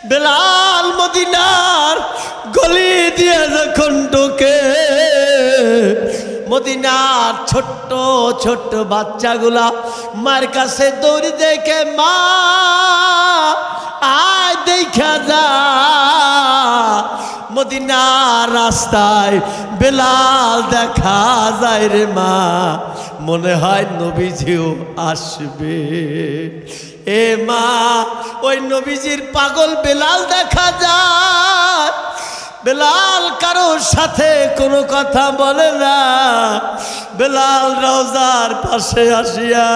বেলাল মদিনার গলি দিয়ে যখন ঢোকে, মদিনার ছোট্ট ছোট্ট বাচ্চাগুলা মার কাছে দৌড়ে দেখে, মা আয় দেখা যা, মদিনার রাস্তায় বেলাল দেখা যায় রে মা, মনে হয় নবীজিও আসবে। এ মা, ওই নবীজির পাগল বেলাল দেখা যায়। বেলাল কারোর সাথে কোনো কথা বলে না। বেলাল রওজার পাশে আসিয়া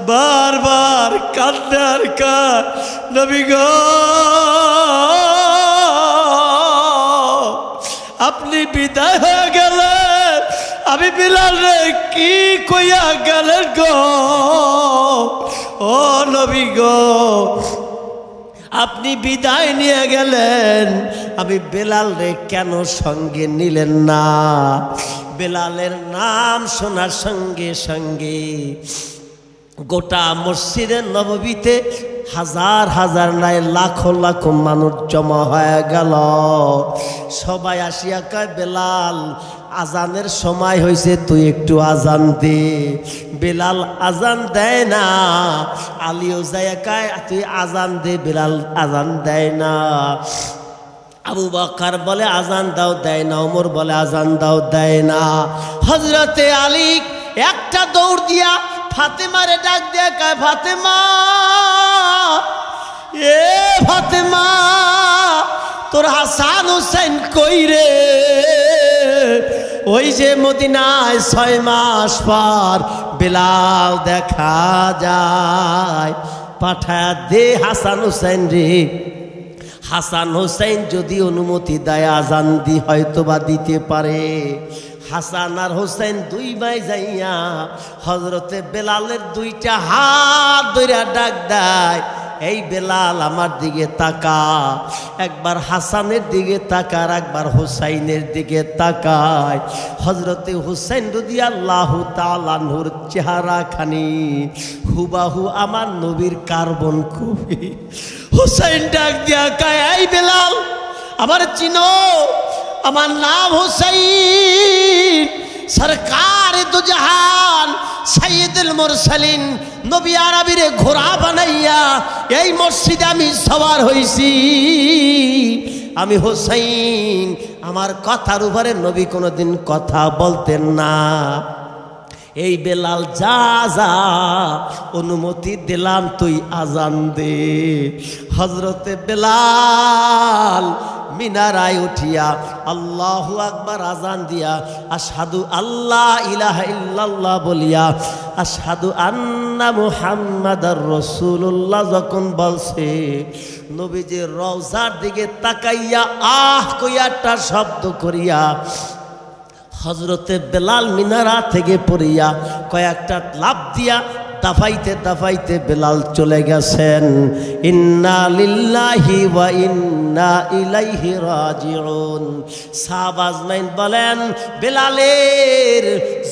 বারবার কাঁদে আর কাঁদে, নবী গো আপনি বিদায় হয়ে গেলেন, আমি বেলাল রে কি কইয়া গেলেন গো, ও নবী গো আপনি বিদায় নিয়ে গেলেন, আমি বেলাল রে কেন সঙ্গে নিলেন না? বেলালের নাম শোনার সঙ্গে সঙ্গে গোটা মসজিদে নববীতে হাজার হাজার নাই লাখো লাখো মানুষ জমা হয়ে গেল। সবাই আসিয়া কয়, বেলাল আজানের সময় হয়েছে, তুই একটু আজান দে। বেলাল আজান দেয় না। আলীও যাইয়া কয়, তুই আজান দে। বেলাল আজান দেয় না। আবু বকর বলে আজান দাও, দেয় না। ওমর বলে আজান দাও, দেয় না। হযরতে আলী একটা দৌড় দিয়া ফাতেমারে ডাক দিয়ে কয়, ফাতেমা, এ ফাতেমা, তোর হাসান হুসেন কই রে? ওই যে মদিনায় 6 মাস পর বেলাল দেখা যায়, পাঠায়া দে হাসান হুসেন রে। হাসান হুসেন যদি অনুমতি দেয় আজান দি হয়তো বা দিতে পারে। হাসান আর হোসেন দুই ভাই যাইয়া হযরতে বেলালের দুইটা হাত ধইরা ডাক দেয়, এই বেলাল আমার দিকে তাকা। একবার হাসানের দিকে তাকার, একবার হোসাইনের দিকে তাকায়। হযরতে হোসেন রাদিয়াল্লাহু তাআলা আনহুর চেহারা খানি হুবাহু আমার নবীর কার্বন কপি। হোসেন ডাক দিয়া কয়, এই বেলাল আমার চিনো? আমার নাম হোসেন, সরকার দু জাহান সাইয়্যিদুল মুরসালিন, নবী আরবিরে ঘোড়া বানাইয়া এই মসজিদে আমি সওয়ার হইছি। আমি হোসেন। আমার কথার উপরে নবী কোনোদিন কথা বলতেন না। এই বেলাল যা যা, অনুমতি দিলাম, তুই আজান দে। হযরতে বেলাল মিনারায় উঠিয়া আল্লাহু আকবার আজান দিয়া আশহাদু আল্লা ইলাহা ইল্লাল্লাহ বলিয়া আশহাদু আন্না মুহাম্মাদার রাসূলুল্লাহ যখন বলছে, নবীজির রওজার দিকে তাকাইয়া আহ কইয়াটা শব্দ করিয়া হযরতে বেলাল মিনারা থেকে পড়িয়া কয়েকটা লাফ দিয়া দাফাইতে দাফাইতে বেলাল চলে গেছেন। ইন্না লিল্লাহি ওয়া ইন্না ইলাইহি রাজিউন। সাহাবা আজমাইন বলেন, বেলালের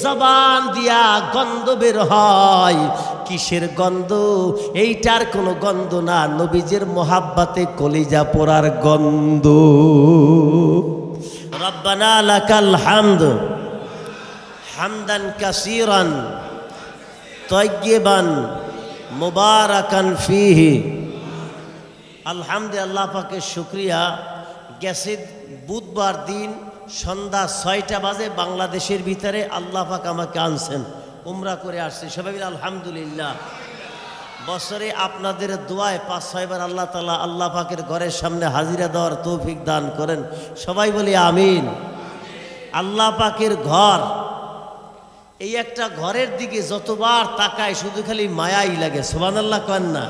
জবান দিয়া গন্ধ বের হয়। কিসের গন্ধ? এইটার কোনো গন্ধ না, নবীজির মোহাব্বতে কলিজা পোড়ার গন্ধ। রব্বানা লাকাল হামদ হামদান কাসীরান তয়্যিবান মুবারাকান ফীহি। আলহামদুলিল্লাহ, পাকের শুকরিয়া। গেছে বুধবার দিন সন্ধ্যা 6টা বাজে বাংলাদেশের ভিতরে আল্লাহ পাক আমাকে আনছেন, উমরা করে আসছে। সবাই বলে আলহামদুলিল্লাহ। বছরে আপনাদের দোয়ায় 5-6 বার আল্লাহ তাআলা আল্লাহ পাকের ঘরের সামনে হাজিরা দেওয়ার তৌফিক দান করেন। সবাই বলি আমিন। আল্লাহ পাকের ঘর, এই একটা ঘরের দিকে যতবার তাকায় শুধু খালি মায়াই লাগে। সুবহানাল্লাহ কেন না?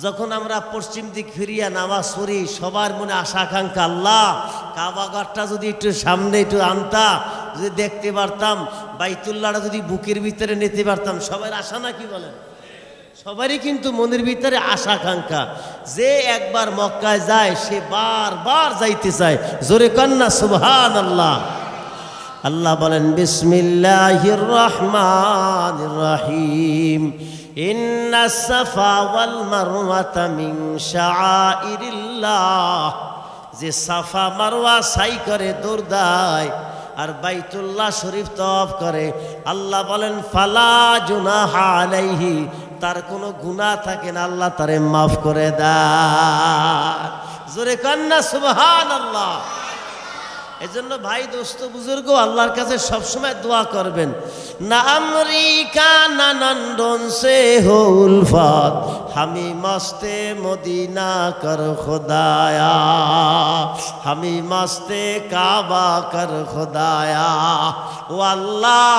যখন আমরা পশ্চিম দিক ফিরিয়া নামাজ পড়ি, সবার মনে আশা আকাঙ্ক্ষা, আল্লাহ কাবা ঘরটা যদি একটু সামনে একটু আনতা, যদি দেখতে পারতাম, বাইতুল্লাহটা যদি বুকের ভিতরে নিতে পারতাম। সবার আশা না, কি বলেন? সবারই কিন্তু মনের ভিতরে আশা আকাঙ্ক্ষা। যে একবার মক্কায় যায় সে বারবার যাইতে চায়। জোরে কন্যা সুবহানাল্লাহ। আল্লাহ বলেন, বিসমিল্লাহির রহমানির রহিম। ইন্নাস সাফা ওয়াল মারওয়াতা মিন শাআইরিল্লাহ, যে সাফা মারওয়া সাই করে দৌড় দেয় আর বাইতুল্লাহ শরীফ তওয়াফ করে, আল্লাহ বলেন ফালা জুনাহা আলাইহি, তার কোনো গুনাহ থাকে না, আল্লাহ তারে মাফ করে দেয়। জোরে কান্না সুবহানাল্লাহ। এজন্য ভাই দোস্ত বুজুর্গ আল্লাহর কাছে সবসময় দোয়া করবেন, না আমরিকা না নন্দন সে হো উলফত, হামি মস্তে মদিনা কর খোদায়া, হামি মস্তে কাবা কর খোদায়া। ও আল্লাহ,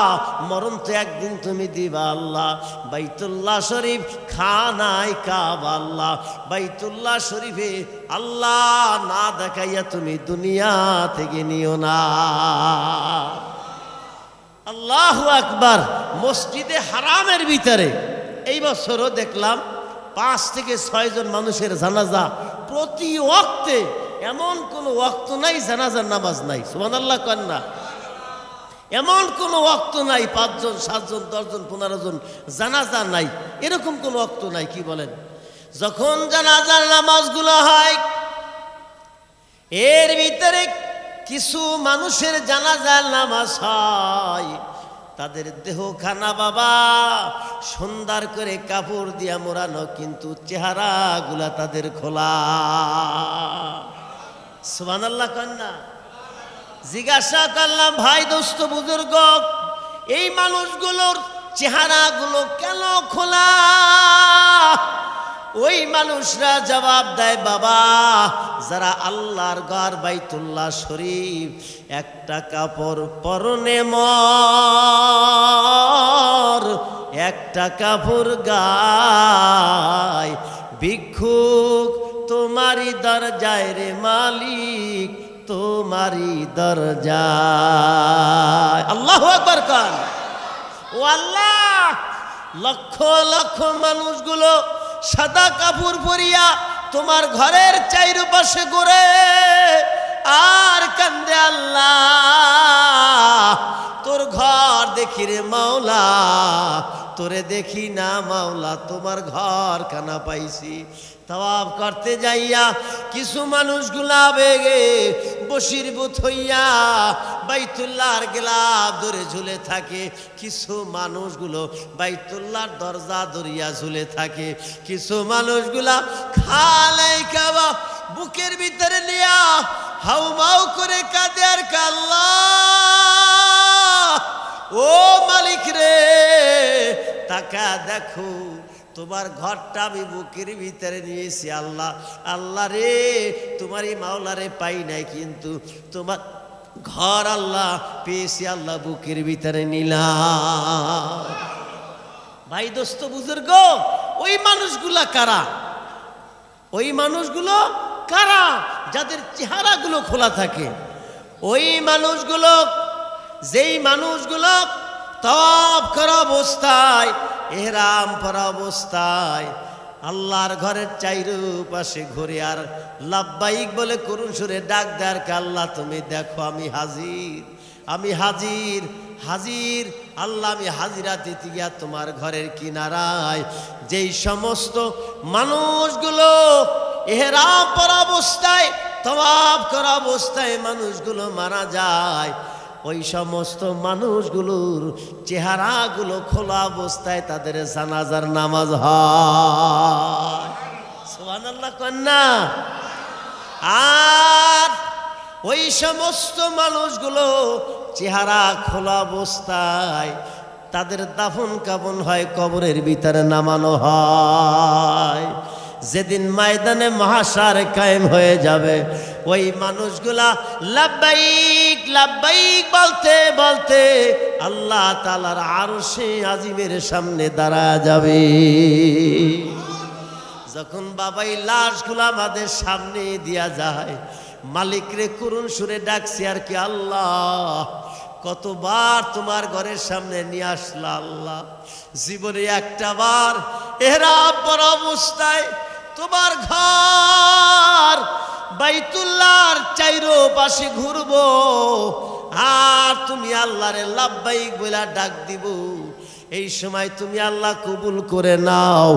মরণ তো একদিন তুমি দিবা আল্লাহ, বাইতুল্লাহ শরীফ খানায় কাবা আল্লাহ, বাইতুল্লাহ শরীফে আল্লাহ না দেখাইয়া তুমি দুনিয়া থেকে নিও না। আল্লাহু আকবার। মসজিদে হারামের ভিতরে এই বছরও দেখলাম 5 থেকে 6 জন মানুষের জানাজা প্রতি ওয়াক্তে, এমন কোন ওয়াক্ত নাই জানাজার নামাজ নাই। সুবহানাল্লাহ কন্যা, এমন কোন ওয়াক্ত নাই 5 জন 7 জন 10 জন 15 জন জানাজা নাই, এরকম কোন ওয়াক্ত নাই। কি বলেন? যখন জানাজার নামাজগুলো হয় এর ভিতরে কিছু মানুষের জানাজার নামাজ হয়, তাদের দেহখানা বাবা সুন্দর করে কাপড় দিয়া মোড়ানো, কিন্তু চেহারা গুলা তাদের খোলা। সুবহানাল্লাহ কন্যা। জিজ্ঞাসা করলাম, ভাই দোস্ত বুজুর্গ, এই মানুষগুলোর চেহারাগুলো কেন খোলা? ওই মানুষরা জবাব দেয়, বাবা যারা আল্লাহর ঘর বাইতুল্লাহ শরীফ একটা কাপড় পরনে মর, একটা কাপড় গায়, ভিক্ষুক তোমারই দরজায় রে মালিক, তোমারই দরজায়। আল্লাহু আকবার কান। ও আল্লাহ, লক্ষ লক্ষ মানুষগুলো সাদা কাপড় পরিয়া তোমার ঘরের চারিপাশে ঘুরে আর কান্দে, আল্লাহ তোর ঘর দেখি রে মাওলা, তোরে দেখি না মাওলা, তোমার ঘর কানা পাইছি। তাওয়াফ করতে যাইয়া কিছু মানুষগুলা বেগে বশিরভূত হইয়া বাইতুল্লাহর গেলাফ ধরে ঝুলে থাকে, কিছু মানুষগুলো বাইতুল্লাহর দরজা ধরিয়া ঝুলে থাকে, কিছু মানুষগুলা খালে কাবা বুকের ভিতরে নিয়া হাউমাউ করে কাঁদে আর আল্লাহ ও মালিক রে, তাকা দেখো তোমার ঘরটা আমি বুকের ভিতরে নিয়েছি আল্লাহ, আল্লাহ রে তোমারই মাওলারে পাই নাই, কিন্তু তোমার ঘর আল্লাহ পেয়েছি আল্লাহ, বুকের ভিতরে নিলাম। ভাই দোস্ত বুজুর্গ, ওই মানুষগুলা কারা? ওই মানুষগুলো কারা যাদের চেহারাগুলো খোলা থাকে? ওই মানুষগুলো, যেই মানুষগুলো তাওয়াফ করা অবস্থায়, ইহরাম পরা অবস্থায় আল্লাহর ঘরের চারিপাশে ঘুরে আর লাব্বাইক বলে করুণ সুরে ডাক দেয়, আল্লাহ তুমি দেখো আমি হাজির, আমি হাজির, হাজির আল্লাহ, আমি হাজিরা দিতে গিয়া তোমার ঘরের কিনারায়। যেই সমস্ত মানুষগুলো ইহরাম পরা অবস্থায়, তাওয়াফ করা অবস্থায় মানুষগুলো মারা যায়, ওই সমস্ত মানুষগুলোর চেহারাগুলো খোলা অবস্থায় তাদের জানাজার নামাজ হয়। সুবহানাল্লাহ কন্যা। আর ওই সমস্ত মানুষগুলো চেহারা খোলা অবস্থায় তাদের দাফন কাফন হয়, কবরের ভিতরে নামানো হয়। যেদিন ময়দানে মহাশার কায়েম হয়ে যাবে, ওই মানুষগুলা লাব্বাইক লাব্বাইক বলতে বলতে আল্লাহ তাআলার আরশে আজিমের সামনে দাঁড়া যাবে। যখন বাবাই লাশগুলা আমাদের সামনে দিয়া যায়, মালিক রে করুণ সুরে ডাকছি আর কি, আল্লাহ কতবার তোমার ঘরের সামনে নিয়ে আসলা আল্লাহ, জীবনে একটা বার ইহরাম পরা অবস্থায় তোমার ঘর বাইতুল্লাহর চারিপাশে ঘুরবো আর তুমি আল্লাহরে লাব্বাইক বলে ডাক দিব, এই সময় তুমি আল্লাহ কবুল করে নাও,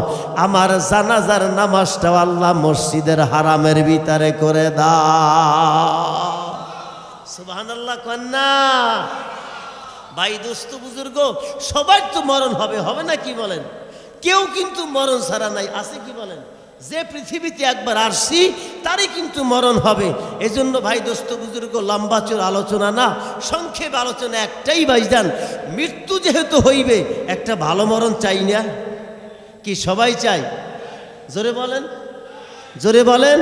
আমার জানাজার নামাজটাও আল্লাহ মসজিদের হারামের ভিতরে করে দাও। সুবহানাল্লাহ কন্যা। ভাই দোস্ত বুজুর্গ, সবার তো মরণ হবে, হবে না কি বলেন? কেউ কিন্তু মরণ ছাড়া নাই, আছে কি বলেন? যে পৃথিবীতে একবার আসছি তারই কিন্তু মরণ হবে। এজন্য ভাই দোস্ত বুজুর্গ, লম্বা চোর আলোচনা না, সংক্ষেপ আলোচনা একটাই ভাইজান, মৃত্যু যেহেতু হইবে একটা ভালো মরণ চাই না কি? সবাই চাই? জোরে বলেন, জোরে বলেন।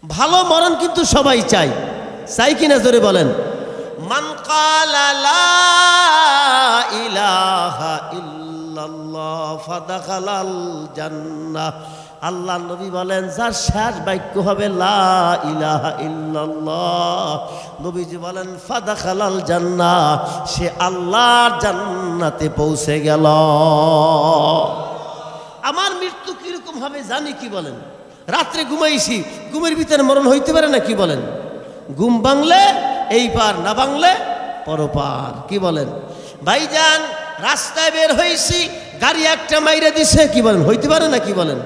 ভালো মরণ কিন্তু সবাই চাই, চাই কিনা জোরে বলেন। মান ক্বালা লা ইলাহা ইল্লাল্লাহ ফাদাখালাল জান্নাহ। আল্লাহ নবী বলেন, যার শেষ বাক্য হবে লা ইলাহা ইল্লাল্লাহ, নবীজি বলেন ফাদাখালাল জান্নাহ, সে আল্লাহর জান্নাতে পৌঁছে গেল। আমার মৃত্যু কিরকম হবে জানি কি বলেন? রাত্রে ঘুমাইছি, ঘুমের ভিতরে মরণ হইতে পারে না কি বলেন? ঘুম ভাঙলে এই পার, না ভাঙলে পরপার, কি বলেন? ভাইজান রাস্তায় বের হয়েছি, গাড়ি একটা মাইরে দিছে, কি বলেন? হইতে পারে না কি বলেন?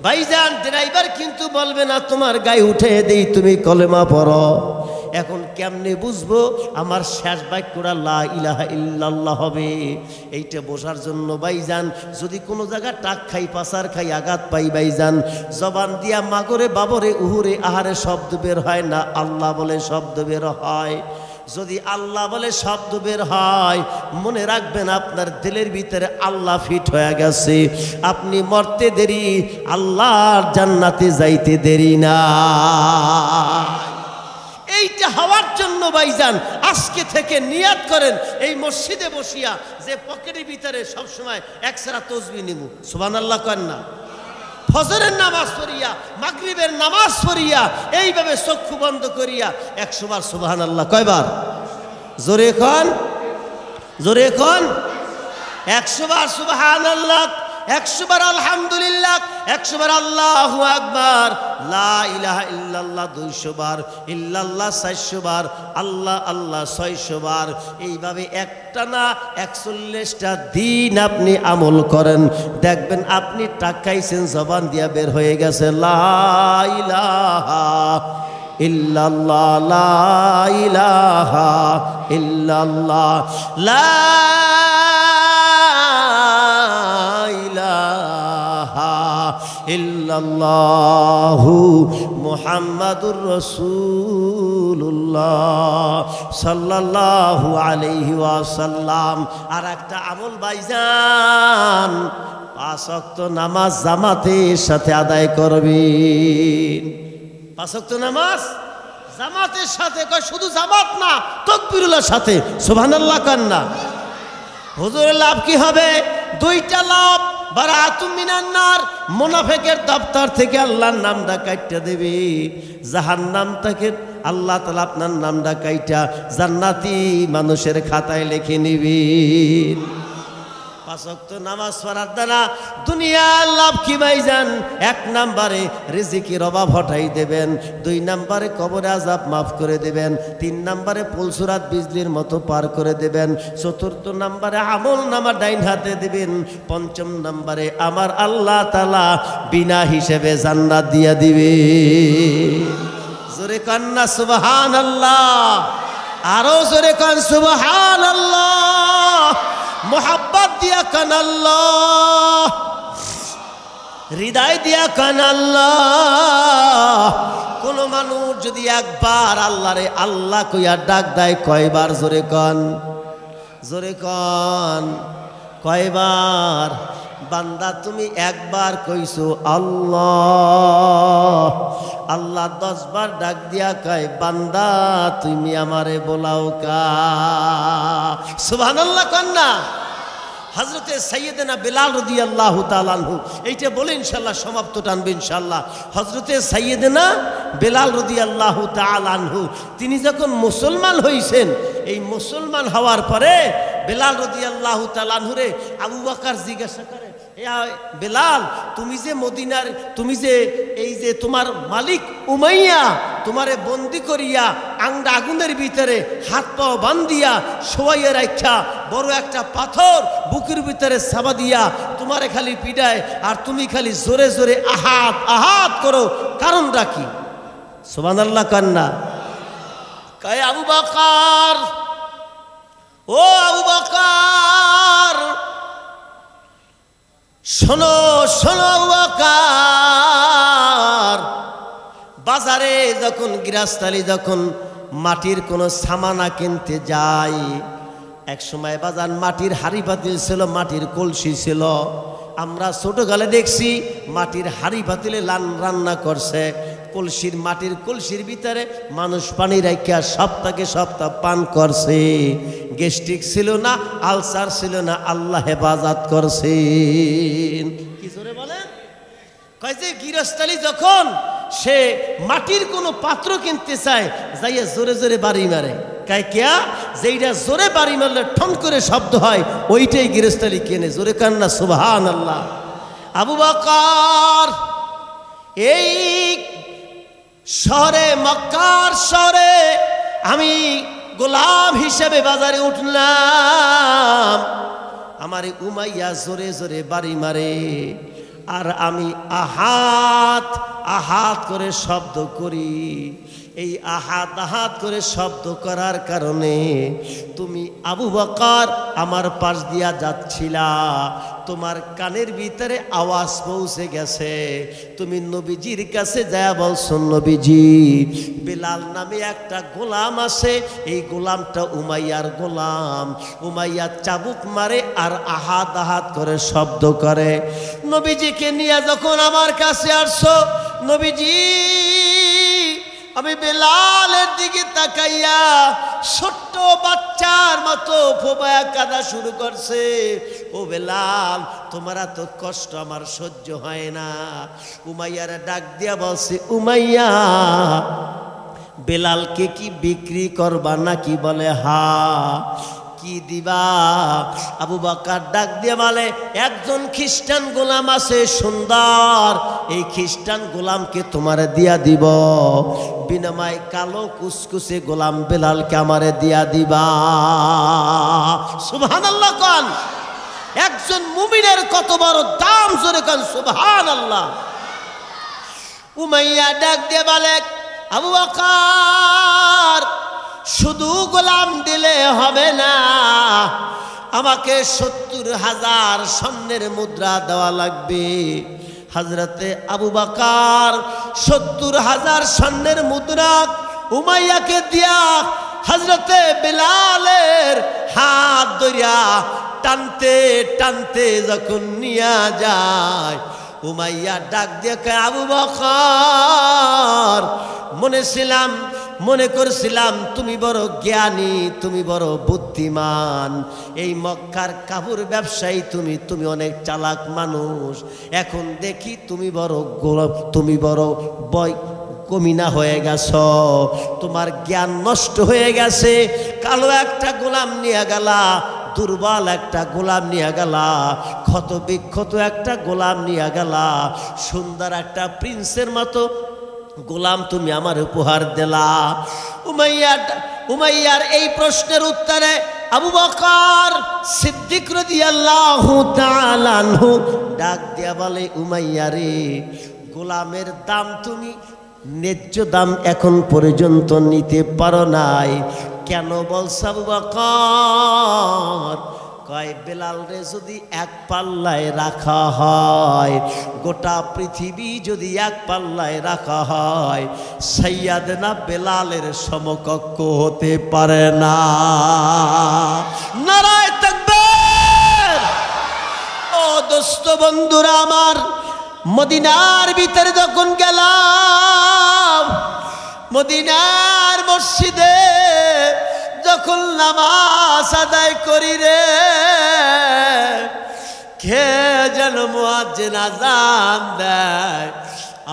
ভাইজান ড্রাইভার কিন্তু বলবে না তোমার গায়ে উঠে দেই, তুমি কলেমা পড়ো। এখন কেমনে বুঝবো আমার শেষ বাক্যটা লা ইলাহা ইল্লাল্লাহ হবে? এইটা বোঝার জন্য ভাইজান যদি কোনো জায়গা টাক খাই, পাসার খাই, আঘাত পাই, ভাইজান জবান দিয়া মাগরে বাবরে উহুরে আহারে শব্দ বের হয় না, আল্লাহ বলে শব্দ বের হয়। যদি আল্লাহ বলে শব্দ বের হয়, মনে রাখবেন আপনার দিলের ভিতরে আল্লাহ ফিট হয়ে গেছে। আপনি মরতে দেরি, আল্লাহর জান্নাতে যাইতে দেরি না। এইটা হওয়ার জন্য ভাইজান আজকে থেকে নিয়াত করেন, এই মসজিদে বসিয়া যে পকেটের ভিতরে সবসময় একসারা তসবিহ নিব, সুবহানাল্লাহ করেন না? ফজরের নামাজ পড়িয়া, মাগরিবের নামাজ পড়িয়া, এইভাবে চক্ষু বন্ধ করিয়া 100 বার সুবহানাল্লাহ। কয়বার? জোরে কোন, জোরে কোন। 100 বার সুবহানাল্লাহ, 100 বার আলহামদুলিল্লাহ, 100 বার আল্লাহু আকবার, লা ইলাহা ইল্লাল্লাহ 200 বার, ইল্লাল্লাহ 400 বার, আল্লাহ আল্লাহ 600 বার। এইভাবে একটা না 41টা দিন আপনি আমল করেন, দেখবেন আপনি টাকাইছেন, জবান দিয়া বের হয়ে গেছে লা ইলাহা ইল্লাল্লাহ, লা ইলাহা ইল্লাল্লাহ, লা ইল্লাল্লাহু মুহাম্মাদুর রাসূলুল্লাহ সাল্লাল্লাহু আলাইহি ওয়াসাল্লাম। আর একটা আমল ভাইজান, 5 ওয়াক্ত নামাজ জামাতের সাথে আদায় করবেন। 5 ওয়াক্ত নামাজ জামাতের সাথে, কয় শুধু জামাত না, তাকবীরুল্লাহর সাথে, সুবহানাল্লাহ কান না। হুজুরের লাভ কি হবে? 2টা লাভ। বারাতুম মিনান নার, মুনাফিকের দপ্তর থেকে আল্লাহর নামটা কাইটা দেবে, জাহান্নাম থেকে আল্লাহ তাআলা আপনার নামটা কাইটা জান্নাতি মানুষের খাতায় লিখে নিবেন। 5 ওয়াক্ত নামাজ পড়ার দ্বারা দুনিয়ার লাভ কি ভাইজান? 1 নম্বরে রিজিকের অভাব হটাই দেবেন, 2 নম্বরে কবরে আযাব মাফ করে দেবেন, 3 নম্বরে পুলসুরাত বিজলির মতো পার করে দেবেন, 4র্থ নম্বরে আমল নামা ডাইন হাতে দিবেন, 5ম নম্বরে আমার আল্লাহ তাআলা বিনা হিসেবে জান্নাত দিয়া দিবে। জোরে কান না সুবহানাল্লাহ, আরো জোরে কান সুবহানাল্লাহ। মোহাব্বত দিয়া কান আল্লাহ, হৃদয় দিয়া কান আল্লাহ। কোন মানুষ যদি একবার আল্লাহরে আল্লাহ কইয়া ডাক দেয়, কয়বার? জোরে কন, জোরে কন, কয়বার? বান্দা তুমি একবার কইছো আল্লাহ, আল্লাহ 10 বার ডাক দিয়া কয় বান্দা তুমি আমারে বলাও কা। সুবহানাল্লাহ কন না। হযরতে সাইয়েদনা বেলাল রাদিয়াল্লাহু তাআলা আনহু, এইটা বলে ইনশাআল্লাহ সমাপ্ত টানবে ইনশাআল্লাহ। হযরতে সাইয়েদনা বেলাল রাদিয়াল্লাহু তাআলা আনহু তিনি যখন মুসলমান হইছেন, এই মুসলমান হওয়ার পরে বেলাল রাদিয়াল্লাহু তাআলা আনহুরে আবু বকর জিজ্ঞাসা করে, বেলাল তুমি যে মদিনার, তুমি যে এই যে তোমার মালিক উমাইয়া তোমারে বন্দি করিয়া আংডা আগুনের ভিতরে হাত পাও বান্ধিয়া শোয়াইয়া রাখা বড় একটা পাথর বুকের ভিতরে চাপা দিয়া তোমারে খালি পিডায় আর তুমি খালি জোরে জোরে আহাত আহাত করো, কারণটা কি? সুবহানাল্লাহ কান্না কয় আবু বকর, ও আবু বকর শোনো শোনো আবু বকর, বাজারে যখন গৃহস্থালী যখন মাটির কোনো সামানা কিনতে যায়, এক সময় বাজার মাটির হাড়ি পাতিল ছিল, মাটির কলসি ছিল। আমরা ছোটকালে দেখছি মাটির হাড়ি পাতিলে রান্না করছে, কলসির মাটির কলসির ভিতরে মানুষ পানি রাখিয়া সপ্তাহে সপ্তাহ পান করছে। গ্যাস্ট্রিক ছিল না, আলসার ছিল না, আল্লাহ হেফাজত করছেন। কি জোরে বলেন? কয় যে গৃহস্থালী যখন সে মাটির কোনো পাত্র কিনতে চায় যাইয়া জোরে জোরে বাড়ি মারে। কায় কেয়া যেইটা জোরে বাড়ি মারলে ঠন করে শব্দ হয় ওইটাই গৃহস্থালী কেনে। জোরে কান্না সুবহানাল্লাহ। আবু বকর এই শহরে, মক্কার শহরে আমি গোলাম হিসেবে বাজারে উঠলাম, আমার উমাইয়া জোরে জোরে বাড়ি মারে আর আমি আহাত আহাত করে শব্দ করি। এই আহাত আহাত করে শব্দ করার কারণে তুমি আবু বকর আমার পাশ দিয়া যাচ্ছিলা, তোমার কানের ভিতরে আওয়াজ পৌঁছে গেছে। তুমি নবীজির কাছে যায় বলছো, নবীজি বেলাল নামে একটা গোলাম আছে, এই গোলামটা উমাইয়ার গোলাম, উমাইয়া চাবুক মারে আর আহাত আহাত করে শব্দ করে। নবীজিকে নিয়ে যখন আমার কাছে আসছো, নবীজি আমি বেলালের দিকে তাকাইয়া ছোট্ট বাচ্চার মতো ফোবায়া কাঁদা শুরু করছে। ও বেলাল, তোমার এত কষ্ট আমার সহ্য হয় না। উমাইয়ার ডাক দিয়া বলছে, উমাইয়া বেলালকে কি বিক্রি করবা নাকি? বলে হা। কি দিবা? আবু বকর ডাক দিয়ে বলে, একজন খ্রিস্টান গোলাম আছে সুন্দর, এই খ্রিস্টান গোলামকে তোমারে দিয়া দিব, বিনিময় কালো কুসকুসে গোলাম বেলালকে আমারে দিয়া দিবা। সুবহানাল্লাহ কোন। একজন মুমিনের কত বড় দাম, জোরে কোন সুবহানাল্লাহ। উমাইয়া ডাক দিয়ে বলে, আবু বকর শুধু গোলাম দিলে হবে না, আমাকে 70,000 স্বর্ণের মুদ্রা দেওয়া লাগবে। হযরতে আবু বকর 70,000 স্বর্ণের মুদ্রা উমাইয়াকে দিয়া হযরতে বেলালের হাত ধরিয়া টানতে টানতে যখন নিয়ে যায়, উমাইয়া ডাক দিয়ে কয়, আবু বকর মনে করছিলাম তুমি বড় জ্ঞানী, তুমি বড় বুদ্ধিমান, এই মক্কার কাপড় ব্যবসায়ী, তুমি অনেক চালাক মানুষ। এখন দেখি তুমি বড় কমিনা হয়ে গেছ, তোমার জ্ঞান নষ্ট হয়ে গেছে। কালো একটা গোলাম নিয়ে গেলা, দুর্বল একটা গোলাম নিয়ে গেলা, ক্ষত বিক্ষত একটা গোলাম নিয়ে গেলা, সুন্দর একটা প্রিন্সের মতো গোলাম তুমি আমার উপহার দিলা। উমাইয়ার এই প্রশ্নের উত্তরে আবু বকর সিদ্দিক রাদিয়াল্লাহু তাআলা আনহু ডাক দিয়া বলে, উমাইয়া রে, গোলামের দাম তুমি ন্যায্য দাম এখন পর্যন্ত নিতে পারো নাই, কেন বলছ আবু বকর? কয়, বেলাল রে যদি এক পাল্লায় রাখা হয়, গোটা পৃথিবী যদি এক পাল্লায় রাখা হয়, সাইয়্যিদনা বেলালের সমকক্ষ হতে পারে না। নারায়ে তাকবীর। ও দোস্ত বন্ধুরা আমার, মদিনার ভিতরে যখন গেলাম, মদিনার মসজিদে যখন নামাজ আদায় করি রে, কে যেন মুয়াজ্জিন আযান দেয়,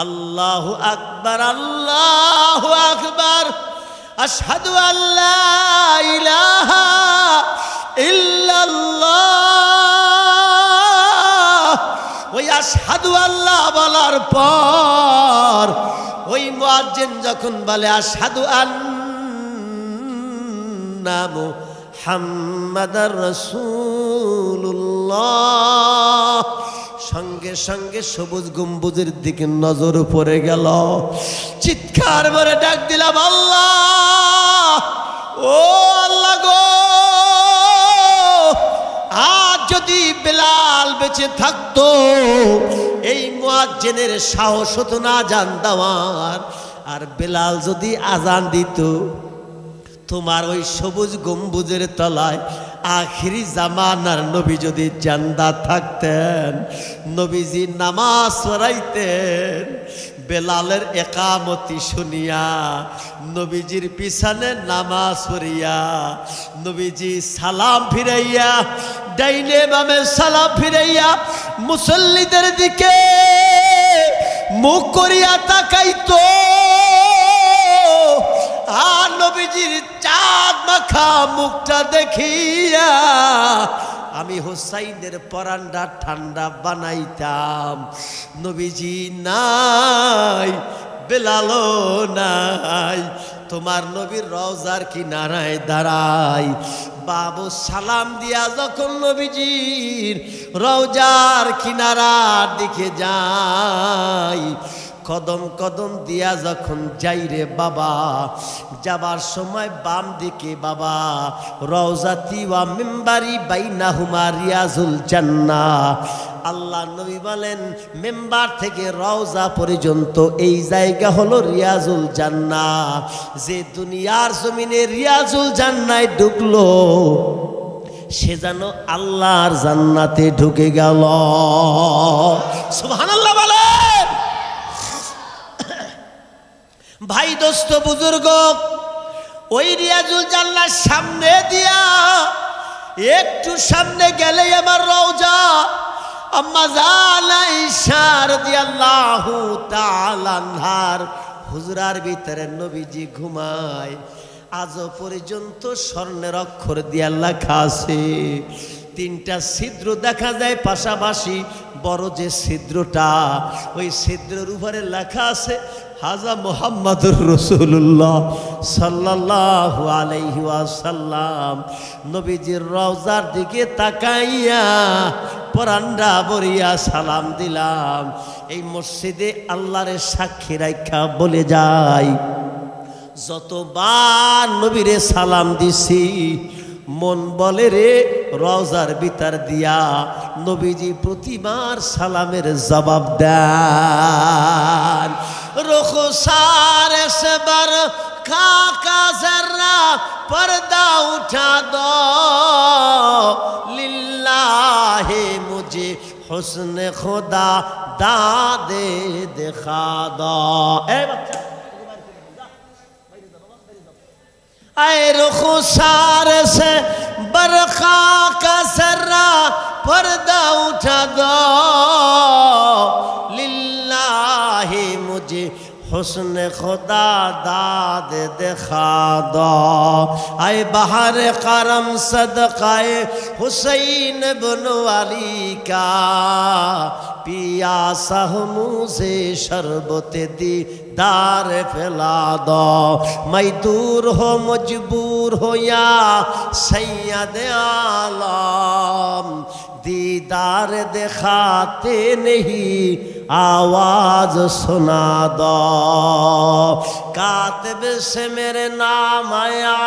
আল্লাহু আকবার, আল্লাহু আকবার, আশহাদু আল্লা ইলাহা ইল্লাল্লাহ, ওই আশহাদু আল্লাহ বলার পর ওই মুয়াজ্জিন যখন বলে আশহাদু আন্না মুহাম্মাদার রাসূলুল্লাহ, সঙ্গে সঙ্গে সবুজ গম্বুজের দিকে নজর পড়ে গেল। চিৎকার করে ডাক দিলাম, আল্লাহ, ও আল্লাহ গো, আজ যদি বেলাল বেঁচে থাকতো, এই মুয়াজ্জিনের সাহস হতো না আজান দেওয়ার। আর বেলাল যদি আজান দিত, তোমার ওই সবুজ গম্বুজের তলায় আখিরি জামানার নবী যদি জিন্দা থাকতেন, নবীজি নামাজ পড়াইতেন। বেলালের একামতি শুনিয়া নবীজির পিছনে নামাজ পড়িয়া নবীজি সালাম ফিরাইয়া, ডাইনে বামে সালাম ফিরাইয়া মুসল্লিদের দিকে মুখ করিয়া তাকাইতো। আর নবীজির চাঁদ মাখা মুখটা দেখিয়া আমি হুসাইনের পরান্ডা ঠান্ডা বানাইতাম। নবীজি নাই, বেলালও নাই, তোমার নবীর রওজার কিনারায় দাঁড়াই। বাবু সালাম দিয়া যখন নবীজির রওজার কিনারার দিকে যাই, কদম কদম দিয়া যখন যাই রে বাবা, যাবার সময় বাম দিকে বাবা রওজাতি ওয়া মিম্বারি বাইনাহুমা রিয়াজুল জান্নাহ। আল্লাহ নবী বলেন, মেম্বার থেকে রওজা পর্যন্ত এই জায়গা হলো রিয়াজুল জান্নাহ। যে দুনিয়ার জমিনে রিয়াজুল জান্নায় ঢুকলো, সে যেন আল্লাহর জান্নাতে ঢুকে গেল। সুবহানাল্লাহ বলেন। ভাই, দোস্ত, বুজুর্গ, ওই রিয়াজুল জান্নার সামনে দিয়া একটু সামনে গেলে আমার রওজা। আম্মা জান আয়েশা রাদিয়াল্লাহু তাআলা আনহার হুজরার ভিতরে নবীজি ঘুমায়। আজও পর্যন্ত স্বর্ণের অক্ষর দিয়া লেখা আছে। তিনটা ছিদ্র দেখা যায় পাশাপাশি, বড় যে ছিদ্রটা, ওই ছিদ্রের উপরে লেখা আছে হাজা মুহাম্মাদুর রাসূলুল্লাহ সাল্লাল্লাহু আলাইহি ওয়াসাল্লাম। নবীজির রওজার দিকে তাকাইয়া পরান্ডা ভরিয়া সালাম দিলাম। এই মসজিদে আল্লাহর সাক্ষী রাখা বলে যাই, যতবার নবীরে সালাম দিছি, মন বলে রে রওজার ভিতর দিয়া নবীজি প্রতিবার সালামের জবাব দেন। रुखसार से बरखा का जर्रा पर्दा उठा दो, लिल्लाहे मुझे हुस्न खुदा दादे दिखा दो। ऐ रुखसार से बरखा का जर्रा पर्दा उठा दो, लिल्लाहे मुझे हुस्न खुदा दाद दिखा दो। आए बहार करम सदकाए हुसैन बिन अली का, पिया सहमू से शरबत दीदार फैला दो। मैं दूर हो मजबूर हो या सैयद आलम, दीदार दिखाते नहीं आवाज सुना दो। कातिब से मेरे नाम आया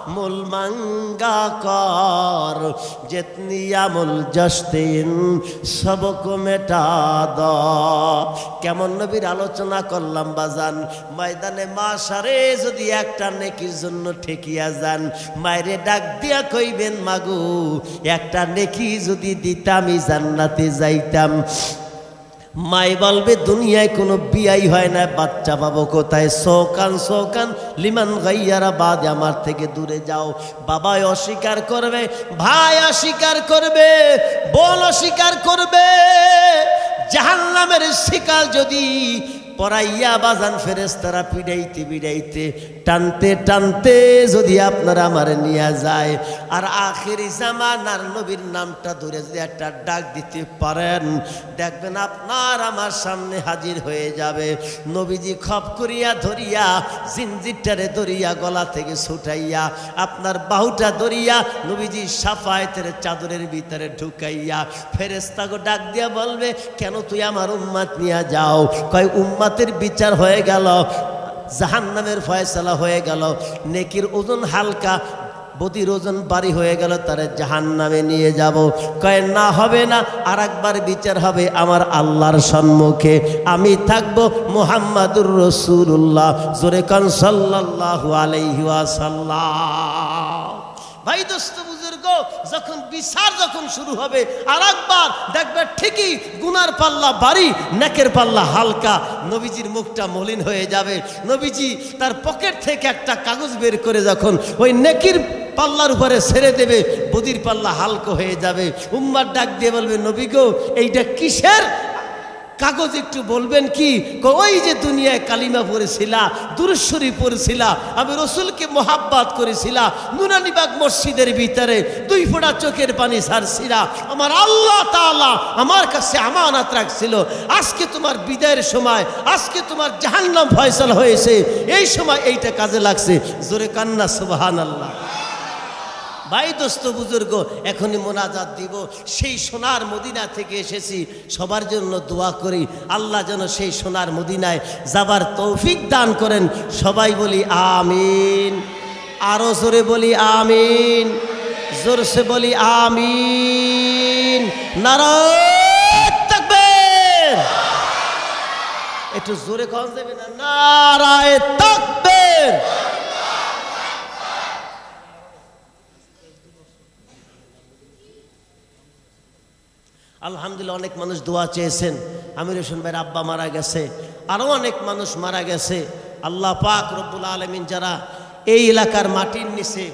मुल मंगा कर, जितनी अमुल जस्तिन सबको मिटा दो। কেমন নবীর আলোচনা করলাম বাজান। ময়দানে মাশারে যদি একটা নেকির জন্য ঠেকিয়া যান, মায়েরে ডাক দিয়া কইবেন, মাগো একটা নেকি যদি দিতাম জান্নাতে যাইতাম। মাই বলবে, দুনিয়ায় কোনো বিয়াই হয় না, বাচ্চা পাবো কোথায়? সৌকান সৌকান লিমান গাইয়ারা বাদ, আমার থেকে দূরে যাও। বাবাই অস্বীকার করবে, ভাই অস্বীকার করবে, বোন অস্বীকার করবে। জাহান্নামের শিকাল যদি পরাইয়া বাজান ফেরেশতারা পিড়াইতে পিড়াইতে টানতে টানতে যদি আপনারা আমার নিয়ে যায় আর আখিরি জামানার নবীর নামটা ধরে যদি একটা ডাক দিতে পারেন দেখবেন আপনার আমার সামনে হাজির হয়ে যাবে। নবীজি খপ করিয়া ধরিয়া জিনজিরটারে ধরিয়া গলা থেকে ছুটাইয়া আপনার বাহুটা ধরিয়া নবীজি সাফায়েতের চাদরের ভিতরে ঢুকাইয়া ফেরেশতাকে ডাক দিয়া বলবে, কেন তুই আমার উম্মত নিয়ে যাও? কয় উম্মতের বিচার হয়ে গেল, জাহান্নামের ফয়সালা হয়ে গেল, নেকির ওজন হালকা, বদির ওজন বাড়ি হয়ে গেল, তারে জাহান্নামে নিয়ে যাব। কয় না, হবে না, আর একবার বিচার হবে আমার আল্লাহর সম্মুখে, আমি থাকব মুহাম্মাদুর রাসূলুল্লাহ, জোরে কান সাল্লাল্লাহু আলাইহি ওয়াসাল্লাম। ভাই দোস্ত বুজুর্গ, যখন বিচার যখন শুরু হবে আর একবার দেখবে ঠিকই গুনার পাল্লা ভারী, নেকের পাল্লা হালকা, নবীজির মুখটা মলিন হয়ে যাবে। নবীজি তার পকেট থেকে একটা কাগজ বের করে যখন ওই নেকির পাল্লার উপরে ছেড়ে দেবে, বদির পাল্লা হালকা হয়ে যাবে। উম্মার ডাক দিয়ে বলবে, নবী গো, এইটা কিসের কাগজ একটু বলবেন কি? ওই যে দুনিয়ায় কালিমা পড়েছিলা, দুরূদ শরীফ পড়েছিলা, আমি রসুলকে মোহাব্বত করেছিলা, নুরানিবাগ মসজিদের ভিতরে 2 ফোঁটা চোখের পানি ছাড়ছিলা, আমার আল্লাহ তাআলা আমার কাছে আমানত রাখছিল, আজকে তোমার বিদায়ের সময়, আজকে তোমার জাহান্নাম ফয়সালা হয়েছে, এই সময় এইটা কাজে লাগছে, জোরে কান্না সুবহানাল্লাহ। ভাই দোস্ত বুজুর্গ, এখনই মোনাজাত দিব। সেই সোনার মদিনা থেকে এসেছি, সবার জন্য দোয়া করি আল্লাহ যেন সেই সোনার মদিনায় যাবার তৌফিক দান করেন। সবাই বলি আমিন, আরো জোরে বলি আমিন, জোরসে বলি আমিন। নারায়ে তাকবীর, একটু জোরে কওয়া যাবে না? নারায়ে তাকবীর। আলহামদুলিল্লাহ, অনেক মানুষ দোয়া চেয়েছেন। আমির হোসেন ভাইয়ের আব্বা মারা গেছে, আরও অনেক মানুষ মারা গেছে। আল্লাহ পাক রব্বুল আলামিন যারা এই এলাকার মাটির নিচে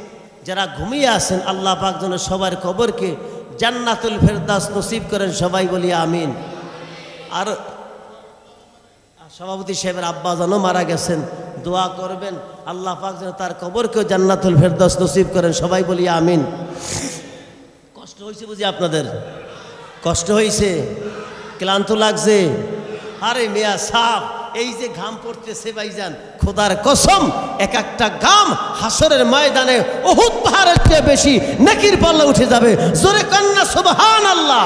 যারা ঘুমিয়ে আছেন, আল্লাহ পাক যেন সবার কবরকে জান্নাতুল ফেরদাউস নসিব করেন। সবাই বলি আমিন। আর সভাপতি সাহেবের আব্বা যেন মারা গেছেন, দোয়া করবেন আল্লাহ পাক যেন তার কবরকেও জান্নাতুল ফেরদাউস নসিব করেন। সবাই বলি আমিন। কষ্ট হয়েছে বুঝি আপনাদের? কষ্ট হয়েছে? ক্লান্ত লাগছে? আরে মিয়া সাপ, এই যে ঘাম পড়তেছে ভাইজান, খোদার কসম এক একটা ঘাম হাসরের ময়দানে উহুদ পাহাড়ের চেয়ে বেশি নেকির পাল্লা উঠে যাবে। জোরে কান্না সুবহানাল্লাহ,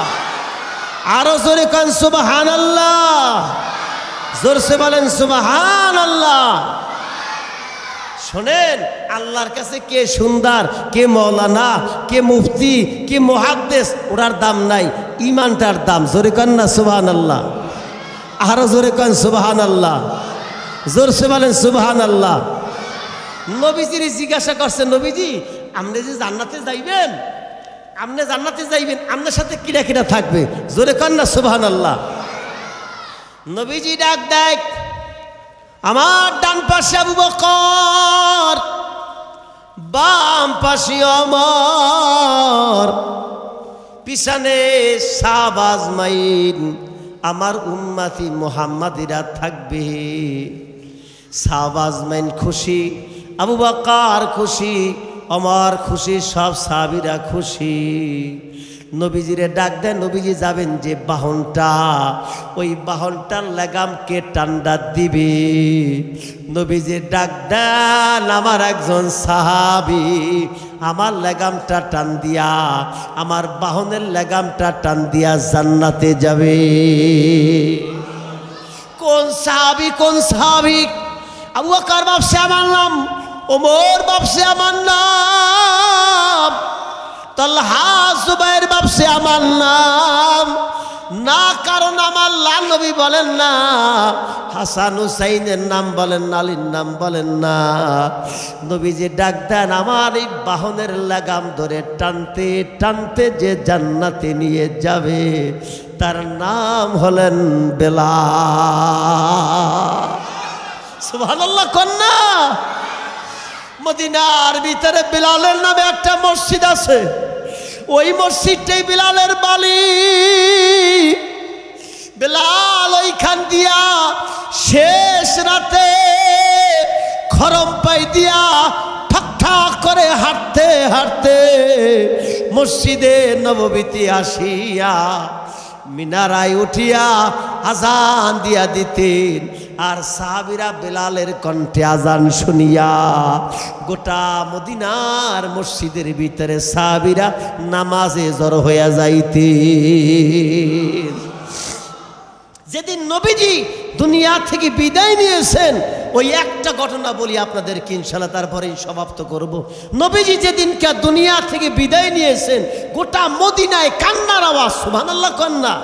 আরো জোরে কান সুবহানাল্লাহ, জোরসে বলেন সুবহানাল্লাহ। শোনেন, আল্লাহর কাছে কে সুন্দর, কে মৌলানা, কে মুফতি, কে মুহাদ্দিস, ওটার দাম নাই, ইমানটার দাম। জোরে কান না সুবহানাল্লাহ, আরো জোরে কান সুবহানাল্লাহ, জোরসে বলেন সুবহানাল্লাহ। নবীজির জিজ্ঞাসা করছে, নবীজি আপনি যে জান্নাতে যাইবেন, আপনি জান্নাতে যাইবেন, আপনার সাথে কিরা কিরা থাকবে? জোরে কান না সুবহানাল্লাহ। নবীজি ডাক দেখ, আমার ডান পাশে আবু বকর, বাম পাশে ওমর, পিছনে সাহাবা আজমাইন, আমার উম্মতি মুহাম্মাদিরা থাকবে। সাহাবা আজমাইন খুশি, আবু বকর খুশি, ওমর খুশি, সব সাহাবীরা খুশি। নবীজিরে ডাক দেন, নবীজি যাবেন যে বাহনটা, ওই বাহনটার লাগাম কে টান্ডা দিবে? নবীজি ডাক দেন, আমার একজন সাহাবী আমার লাগামটা টান দিয়া, আমার বাহনের লাগামটা টান দিয়া জান্নাতে যাবে। কোন সাহাবী? কোন সাহাবী? আবু বকর বাপসে আমার নাম, ওমর বাপসে আমার নাম, তালহা জুবাইর বাপসে আমার নাম না, কারণ আমার লাল নবী বলেন না, হাসান হুসাইনের নাম বলেন না, আলীর নাম বলেন না। নবীজি ডাক দেন, আমার এই বাহনের লাগাম ধরে টানতে টানতে যে জান্নাতে নিয়ে যাবে তার নাম হলেন বেলাল। সুবহানাল্লাহ কন্যা। মদিনার ভিতরে বেলালের নামে একটা মসজিদ আছে, ওই মসজিদটাই বেলালের বাড়ি। বেলাল ওইখান দিয়া সে রাতে খরম পাই দিয়া ঠাক ঠাক করে হাঁটতে হাঁটতে মসজিদে নববীতে আসিয়া মিনারায় উঠিয়া আজান দিয়া দিতেন। আর সাহাবীরা বেলালের কণ্ঠে আজান শুনিয়া গোটা মদিনার মসজিদের ভিতরে সাহাবীরা নামাজে জড়ো হইয়া যাইতেন। যেদিন নবীজি দুনিয়া থেকে বিদায় নিয়েছেন ওই একটা ঘটনা বলি আপনাদেরকে, ইনশাআল্লাহ তারপরে সমাপ্ত করব। নবীজি যেদিনকে দুনিয়া থেকে বিদায় নিয়েছেন গোটা মদিনায় কান্নার আওয়াজ, সুবহানাল্লাহ কন্যা।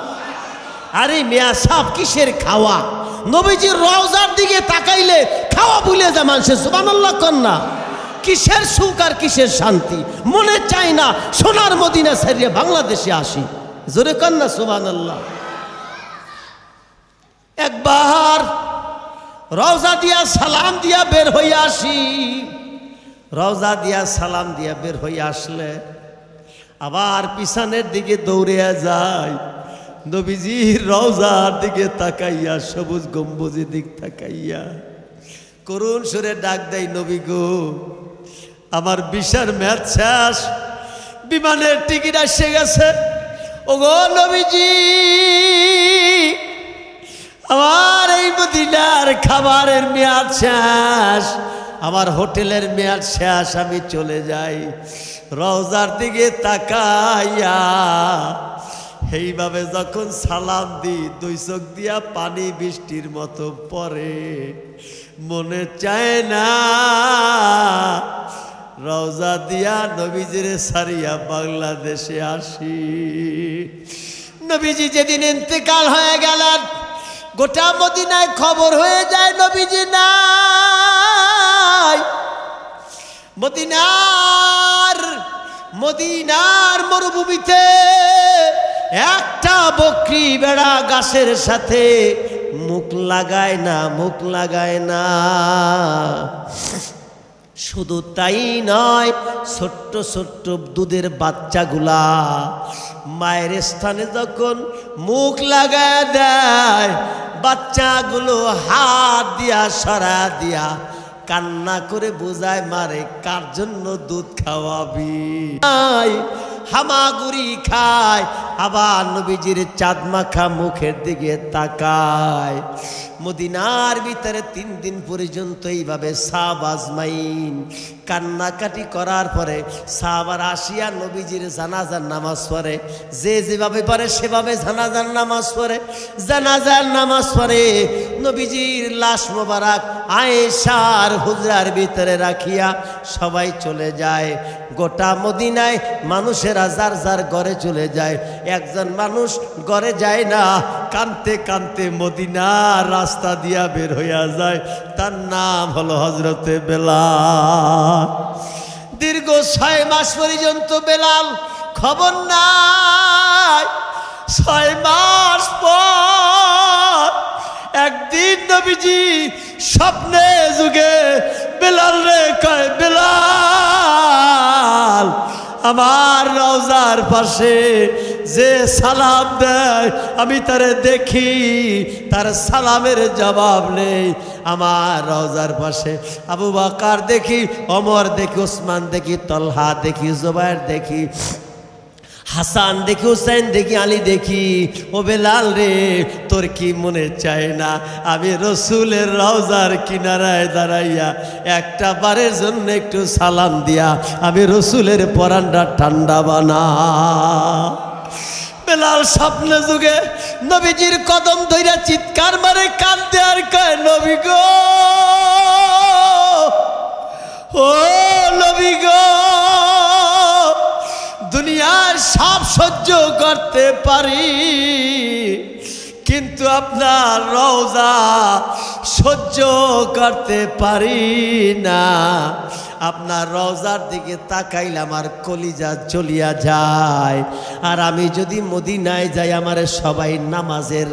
আরে মিয়া সাহেব কিসের খাওয়া, নবীজির রওজার দিকে তাকাইলে খাওয়া ভুলে যায় মানুষের, সুবহানাল্লাহ কন্যা। কিসের সুখ আর কিসের শান্তি, মনে চায় না সোনার মদিনা ছেড়ে বাংলাদেশে আসি, জোরে কন্যা সুবহানাল্লাহ। একবার রওজা দিয়া সালাম দিয়া বের হইয়া আসি, রওজা দিয়া সালাম দিয়া বের হইয়া আসলে আবার পিছনের দিকে দৌড়িয়া যায়, নবীজির রওজার দিকে তাকাইয়া সবুজ গম্বুজের দিক তাকাইয়া করুণ সুরে ডাক দেয়, নবী গো আমার ভিসার মেয়াদ শেষ, বিমানের টিকিট এসে গেছে, ও গো নবীজি আমার এই মদিনার খাবারের মেয়াদ শেষ, আমার হোটেলের মেয়াদ শেষ, আমি চলে যাই। রওজার দিকে তাকাইয়া এইভাবে যখন সালাম দিই দুই চোখ দিয়া পানি বৃষ্টির মতো পড়ে, মনে চায় না রওজা দিয়া নবীজির সারিয়া বাংলাদেশে আসি। নবীজি যেদিন ইন্তেকাল হয়ে গেলেন গোটা মদিনায় খবর হয়ে যায় নবীজি নাই। মদিনার মরুভূমিতে একটা বকরি বেড়া গাছের সাথে মুখ লাগায় না। শুধু তাই নয়, ছোট্ট ছোট্ট দুধের বাচ্চাগুলা মায়ের স্থানে যখন মুখ লাগায় দেয়, বাচ্চাগুলো হাত দিয়া সরা দিয়া কান্না করে বোঝায় মারে কার জন্য দুধ খাওয়াবি, হামাগুড়ি খায়। আবার নবীজির চাঁদ মাখা মুখের দিকে তাকায়। মদিনার ভিতরে 3 দিন পর্যন্ত এইভাবে সাহাবা আজমাইন কান্নাকাটি করার পরে সাহাবারা আসিয়া নবীজির জানাজার নামাজ পড়ে, যে যেভাবে পারে সেভাবে জানাজার নামাজ পড়ে। জানাজার নামাজ পড়ে নবীজির লাশ মোবারক আয়েশার হুজরার ভিতরে রাখিয়া সবাই চলে যায়। গোটা মদিনায় মানুষেরা যার যার ঘরে চলে যায়, একজন মানুষ ঘরে যায় না, কানতে কানতে মদিনার রাস্তা দিয়া বের হইয়া যায়। তার নাম হলো হযরতে বেলাল। দীর্ঘ 6 মাস পর্যন্ত বেলাল খবর নাই। 6 মাস পর একদিন নবীজি স্বপ্নে যুগে বেলাল রে কয়, বেলাল আমার রওজার পাশে যে সালাম দেয় আমি তারে দেখি, তার সালামের জবাব নেই। আমার রওজার পাশে আবু বকর দেখি, ওমর দেখি, ওসমান দেখি, তলহা দেখি, জুবাইর দেখি, হাসান দেখি, হুসাইন দেখি, আলী দেখি। ও বেলাল রে, তোর কি মনে চায় না আমি রসুলের রওজার কিনারায় দাঁড়াইয়া একটা বারের জন্য একটু সালাম দিয়া আমি রসুলের পরানটা ঠান্ডা বানা। বেলাল স্বপ্নে যুগে নবীজির কদম ধইরা চিৎকার মারে কাঁদতে আর কয়, নবী গো, ও নবী গো, দুনিয়ার সব সহ্য করতে পারি কিন্তু আপনার রওজা সহ্য করতে পারি না। আপনার রওজার দিকে তাকাইলে আমার কলিজা চলিয়া যায়। আর আমি যদি মদিনায় যাই আমার সবাই নামাজের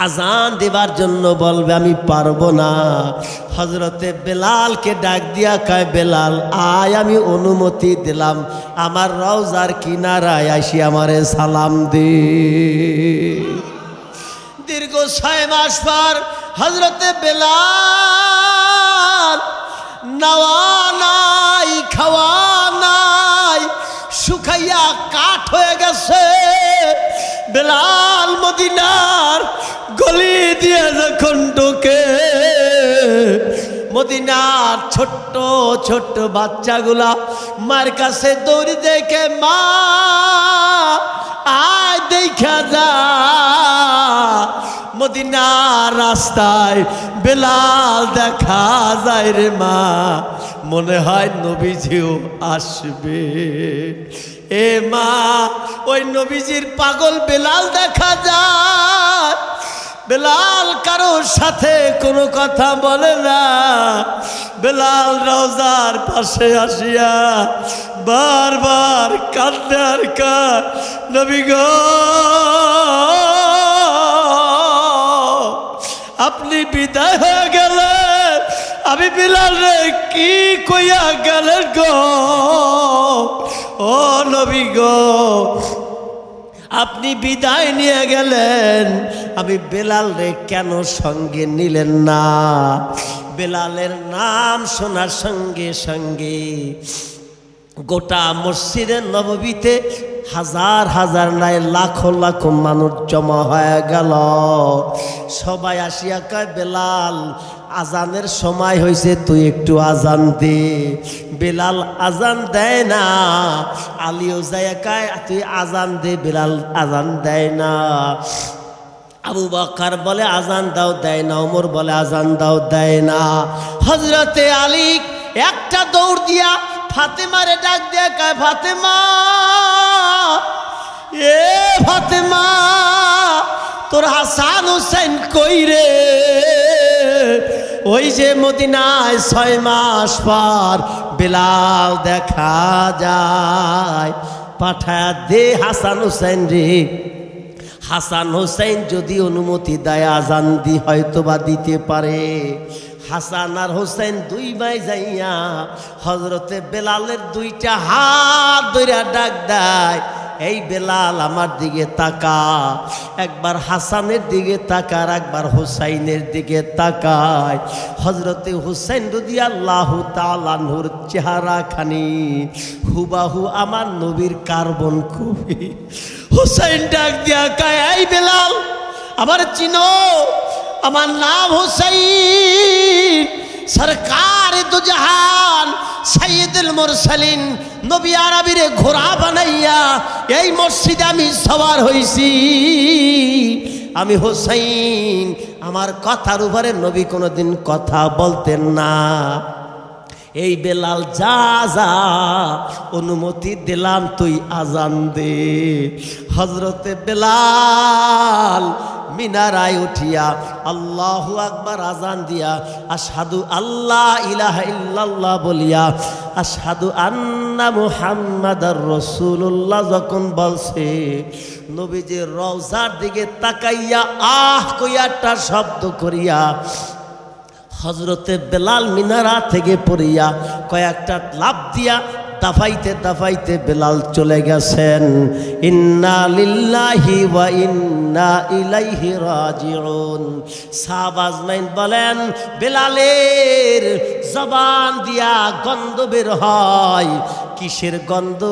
আজান দেবার জন্য বলবে, আমি পারবো না। হযরতে বেলালকে ডাক দিয়া কয়, বেলাল আয়, আমি অনুমতি দিলাম, আমার রওজার কিনারায় আসি আমারে সালাম দে। দীর্ঘ 6 মাস পর হযরতে বেলাল নাওয়া নাই, খাওয়া নাই, শুকাইয়া কাঠ হয়ে গেছে। বেলাল মদিনার গলি দিয়ে যখন ঢোকে, মদিনার ছোট্ট ছোট্ট বাচ্চাগুলা মার কাছে দৌড়ি দেখে, মা আয় দেখা যা। মদিনার রাস্তায় বেলাল দেখা যায় রে মা, মনে হয় নবীজিও আসবে। এ মা, ওই নবীজির পাগল বেলাল দেখা যায়। বেলাল কারোর সাথে কোনো কথা বলে না। বেলাল রওজার পাশে আসিয়া বারবার কাঁদে আর কাঁদে, নবী গো আপনি বিদায় হয়ে গেলেন, আমি বেলাল রে কি কইয়া গেলেন গো। ও নবী গো, আপনি বিদায় নিয়ে গেলেন, আমি বেলাল রে কেন সঙ্গে নিলেন না? বেলালের নাম শোনার সঙ্গে সঙ্গে গোটা মসজিদে নববীতে হাজার হাজার নাই লাখো লাখো মানুষ জমা হয়ে গেল। সবাই আসিয়া কয়, বেলাল আজানের সময় হয়েছে, তুই একটু আজান দে। বেলাল আজান দেয় না। আলীও যায় কয়, তুই আজান দে। বেলাল আজান দেয় না। আবু বকর বলে আজান দাও, দেয় না। ওমর বলে আজান দাও, দেয় না। হযরতে আলী একটা দৌড় দিয়া ফাতেমারে ডাক দিয়ে কয়, ফাতেমা, এ ফাতেমা, তোর হাসান হুসেন কই রে? ওই যে মদিনায় 6 মাস পর বেলাল দেখা যায়, পাঠায়া দে হাসান হুসেন রে। হাসান হুসেন যদি অনুমতি দেয় আজান দি হয়তো বা দিতে পারে। হাসান আর হোসেন দুই ভাই যাইয়া হযরতে বেলালের দুইটা হাত ধরে ডাক দেয়, এই বেলাল আমার দিকে তাকা। একবার হাসানের দিকে তাকার, একবার হুসাইনের দিকে তাকায়। হযরতে হুসাইন রাদিয়াল্লাহু তাআলা আনহুর চেহারা খানি হুবাহু আমার নবীর কার্বন কপি। হুসাইন ডাক দিয়া কয়, এই বেলাল আমার চিনো? আমার নাম হুসাইন, সরকার দু জাহান, সাইয়্যিদুল মুরসালিন, নবী আরবিরে ঘোড়া বানাইয়া এই মসজিদে আমি সওয়ার হইছি। আমি হুসাইন। আমার কথার উপরে নবী কোনোদিন কথা বলতেন না। এই বেলাল যা যা, অনুমতি দিলাম, তুই আজান দে। হযরতে বেলাল মিনারায় উঠিয়া আল্লাহু আকবার আজান দিয়া আশহাদু আল্লা ইলাহা ইল্লাল্লাহ বলিয়া আশহাদু আন্না মুহাম্মাদার রাসূলুল্লাহ যখন বলছে, নবীজির রওজার দিকে তাকাইয়া আহ কইয়াটা শব্দ করিয়া হযরতে বেলাল মিনারা থেকে পড়িয়া কয়েকটা লাফ দিয়া দাফাইতে দাফাইতে বেলাল চলে গেছেন। ইন্না লিল্লাহি ওয়া ইন্না ইলাইহি রাজিউন। সাহাবা আজমাইন বলেন, বেলালের জবান দিয়া গন্ধ বের হয়। কিসের গন্ধ?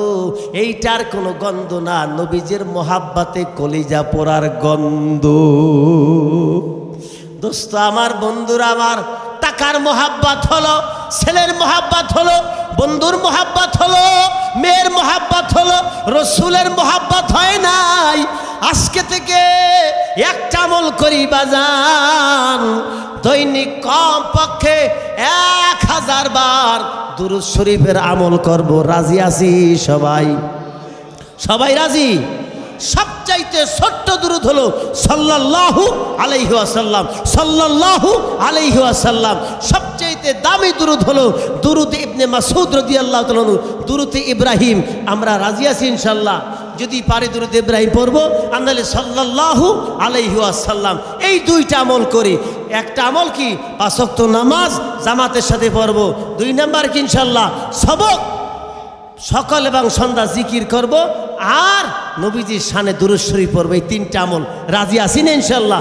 এইটার কোনো গন্ধ না, নবীজির মোহাব্বতে কলিজা পোড়ার গন্ধ। দোস্ত আমার, বন্ধুরা আমার, টাকার মোহাব্বত হলো, ছেলের মোহাব্বত হলো, বন্ধুর মোহাব্বত হলো, মেয়ের মোহাব্বত হলো, রসুলের মোহাব্বত হয় নাই। আজকে থেকে একটা আমল করি বাজান, দৈনিক কম পক্ষে 1000 বার দুরূদ শরীফের আমল করব। রাজি আছি সবাই? সবাই রাজি? সবচাইতে ছোট্ট দুরূদ হলো সাল্লাল্লাহু আলাইহি ওয়াসাল্লাম, সাল্লাল্লাহু আলাইহি ওয়াসাল্লাম। সবচাইতে দামি দুরূদ হলো দুরূদ ইবনে মাসউদ রাদিয়াল্লাহু তাআলা আনহু, দুরূদ ইব্রাহিম। আমরা রাজি আছি ইনশাআল্লাহ? যদি পারি দুরূদ ইব্রাহিম পড়ব, আর নাহলে সাল্লাল্লাহু আলাইহি ওয়াসাল্লাম। এই দুইটা আমল করি। একটা আমল কি? 5 ওয়াক্ত নামাজ জামাতের সাথে পড়ব। 2 নাম্বার কি ইনশাআল্লাহ সবক সকাল এবং সন্ধ্যা জিকির করব, আর নবীজির শানে দুরূদ শরীফ পড়ব। এই 3টা আমল। রাজি আছি না ইনশাআল্লাহ?